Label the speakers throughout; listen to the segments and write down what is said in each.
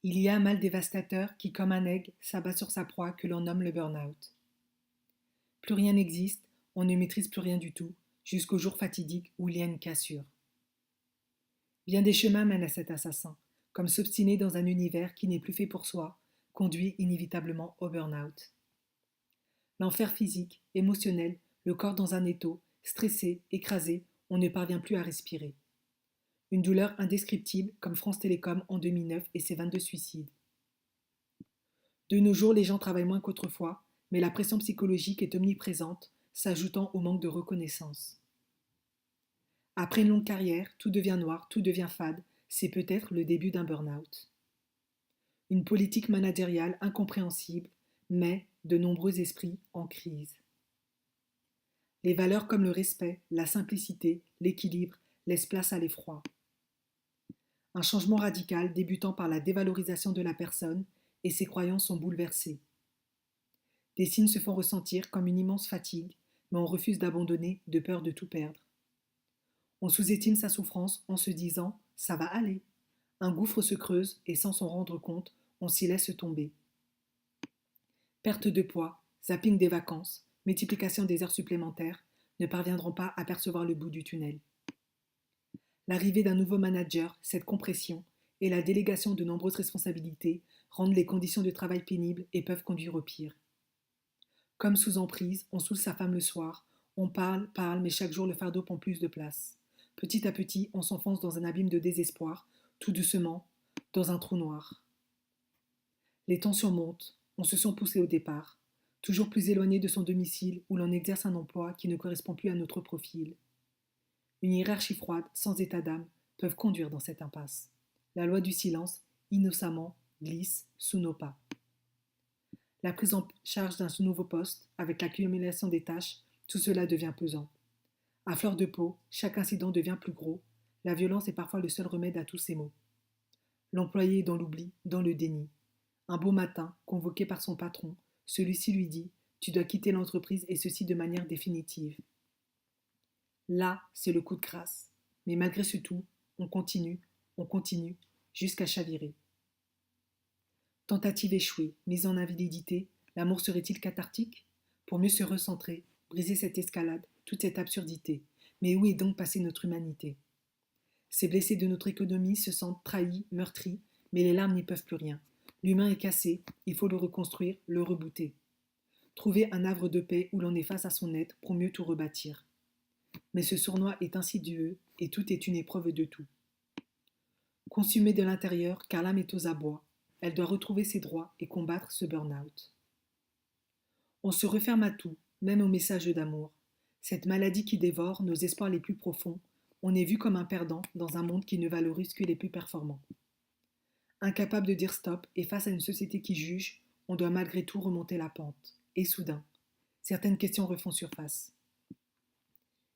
Speaker 1: Il y a un mal dévastateur qui, comme un aigle, s'abat sur sa proie que l'on nomme le burn-out. Plus rien n'existe, on ne maîtrise plus rien du tout, jusqu'au jour fatidique où il y a une cassure. Bien des chemins mènent à cet assassin, comme s'obstiner dans un univers qui n'est plus fait pour soi, conduit inévitablement au burn-out. L'enfer physique, émotionnel, le corps dans un étau, stressé, écrasé, on ne parvient plus à respirer. Une douleur indescriptible comme France Télécom en 2009 et ses 22 suicides. De nos jours, les gens travaillent moins qu'autrefois, mais la pression psychologique est omniprésente, s'ajoutant au manque de reconnaissance. Après une longue carrière, tout devient noir, tout devient fade, c'est peut-être le début d'un burn-out. Une politique managériale incompréhensible, mais de nombreux esprits en crise. Les valeurs comme le respect, la simplicité, l'équilibre laissent place à l'effroi. Un changement radical débutant par la dévalorisation de la personne et ses croyances sont bouleversées. Des signes se font ressentir comme une immense fatigue, mais on refuse d'abandonner de peur de tout perdre. On sous-estime sa souffrance en se disant « ça va aller ». Un gouffre se creuse et sans s'en rendre compte, on s'y laisse tomber. Perte de poids, zapping des vacances, multiplication des heures supplémentaires ne parviendront pas à percevoir le bout du tunnel. L'arrivée d'un nouveau manager, cette compression et la délégation de nombreuses responsabilités rendent les conditions de travail pénibles et peuvent conduire au pire. Comme sous emprise, on saoule sa femme le soir, on parle, mais chaque jour le fardeau prend plus de place. Petit à petit, on s'enfonce dans un abîme de désespoir, tout doucement, dans un trou noir. Les tensions montent, on se sent poussé au départ, toujours plus éloigné de son domicile où l'on exerce un emploi qui ne correspond plus à notre profil. Une hiérarchie froide, sans état d'âme, peuvent conduire dans cette impasse. La loi du silence, innocemment, glisse sous nos pas. La prise en charge d'un nouveau poste, avec l'accumulation des tâches, tout cela devient pesant. À fleur de peau, chaque incident devient plus gros. La violence est parfois le seul remède à tous ces maux. L'employé est dans l'oubli, dans le déni. Un beau matin, convoqué par son patron, celui-ci lui dit « Tu dois quitter l'entreprise et ceci de manière définitive ». Là, c'est le coup de grâce. Mais malgré ce tout, on continue, jusqu'à chavirer. Tentative échouée, mise en invalidité, l'amour serait-il cathartique? Pour mieux se recentrer, briser cette escalade, toute cette absurdité. Mais où est donc passée notre humanité? Ces blessés de notre économie se sentent trahis, meurtris, mais les larmes n'y peuvent plus rien. L'humain est cassé, il faut le reconstruire, le rebooter. Trouver un havre de paix où l'on est face à son être pour mieux tout rebâtir. Mais ce sournois est insidieux et tout est une épreuve de tout. Consumée de l'intérieur car l'âme est aux abois, elle doit retrouver ses droits et combattre ce burn-out. On se referme à tout, même aux messages d'amour. Cette maladie qui dévore nos espoirs les plus profonds, on est vu comme un perdant dans un monde qui ne valorise que les plus performants. Incapable de dire stop et face à une société qui juge, on doit malgré tout remonter la pente. Et soudain, certaines questions refont surface.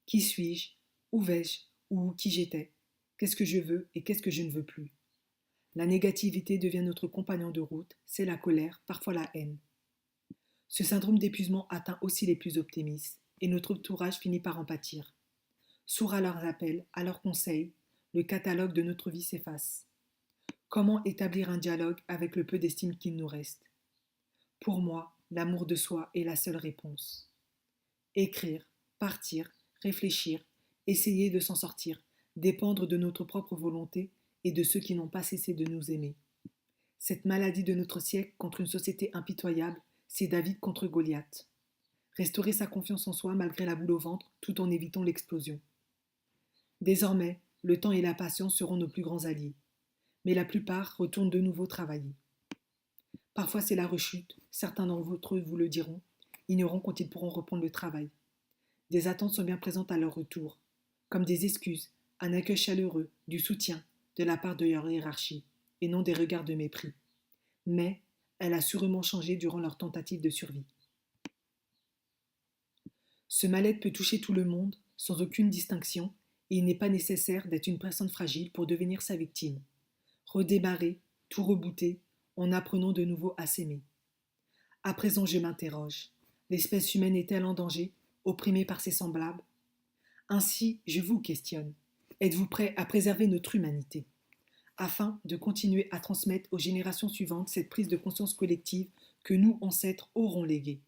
Speaker 1: Qui suis-je? Où vais-je? Ou qui j'étais? Qu'est-ce que je veux et qu'est-ce que je ne veux plus? La négativité devient notre compagnon de route, c'est la colère, parfois la haine. Ce syndrome d'épuisement atteint aussi les plus optimistes, et notre entourage finit par en pâtir. Sourd à leurs appels, à leurs conseils, le catalogue de notre vie s'efface. Comment établir un dialogue avec le peu d'estime qu'il nous reste? Pour moi, l'amour de soi est la seule réponse. Écrire, partir, réfléchir, essayer de s'en sortir, dépendre de notre propre volonté et de ceux qui n'ont pas cessé de nous aimer. Cette maladie de notre siècle contre une société impitoyable, c'est David contre Goliath. Restaurer sa confiance en soi malgré la boule au ventre tout en évitant l'explosion. Désormais, le temps et la patience seront nos plus grands alliés. Mais la plupart retournent de nouveau travailler. Parfois c'est la rechute, certains d'entre eux vous le diront, ignorant quand ils pourront reprendre le travail. Des attentes sont bien présentes à leur retour, comme des excuses, un accueil chaleureux, du soutien de la part de leur hiérarchie, et non des regards de mépris. Mais elle a sûrement changé durant leur tentative de survie. Ce mal-être peut toucher tout le monde, sans aucune distinction, et il n'est pas nécessaire d'être une personne fragile pour devenir sa victime. Redémarrer, tout rebooter, en apprenant de nouveau à s'aimer. À présent, je m'interroge. L'espèce humaine est-elle en danger, opprimée par ses semblables? Ainsi, je vous questionne. Êtes-vous prêt à préserver notre humanité? afin de continuer à transmettre aux générations suivantes cette prise de conscience collective que nous, ancêtres, aurons léguée.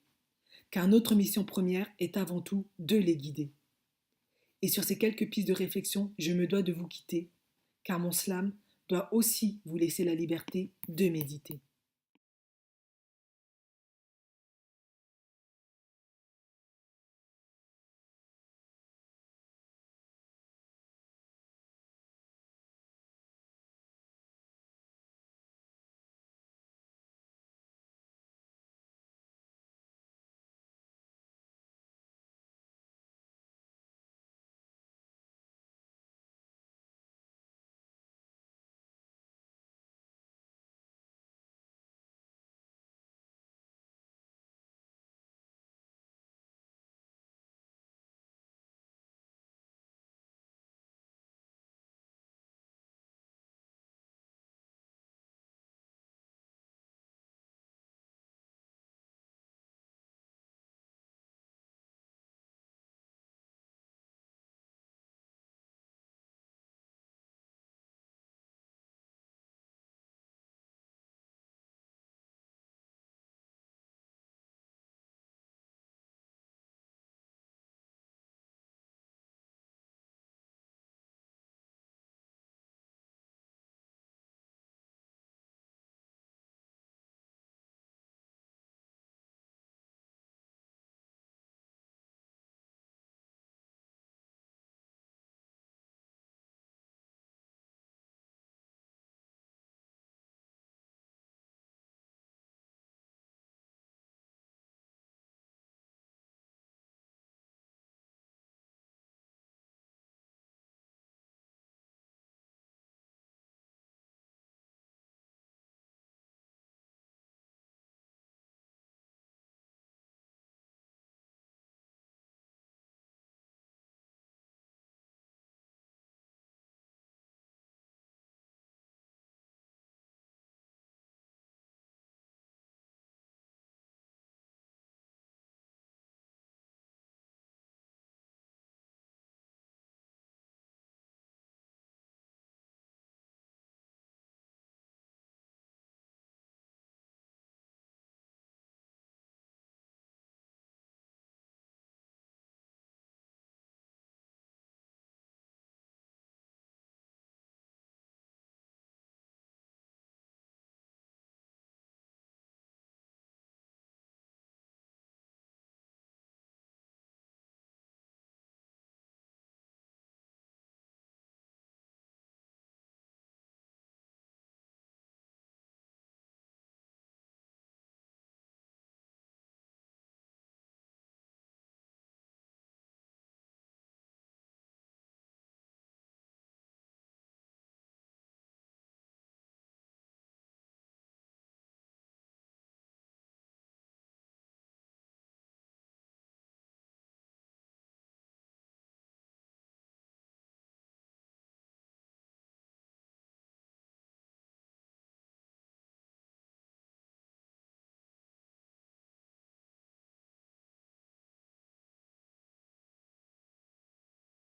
Speaker 1: Car notre mission première est avant tout de les guider. Et sur ces quelques pistes de réflexion, je me dois de vous quitter, car mon slam doit aussi vous laisser la liberté de méditer.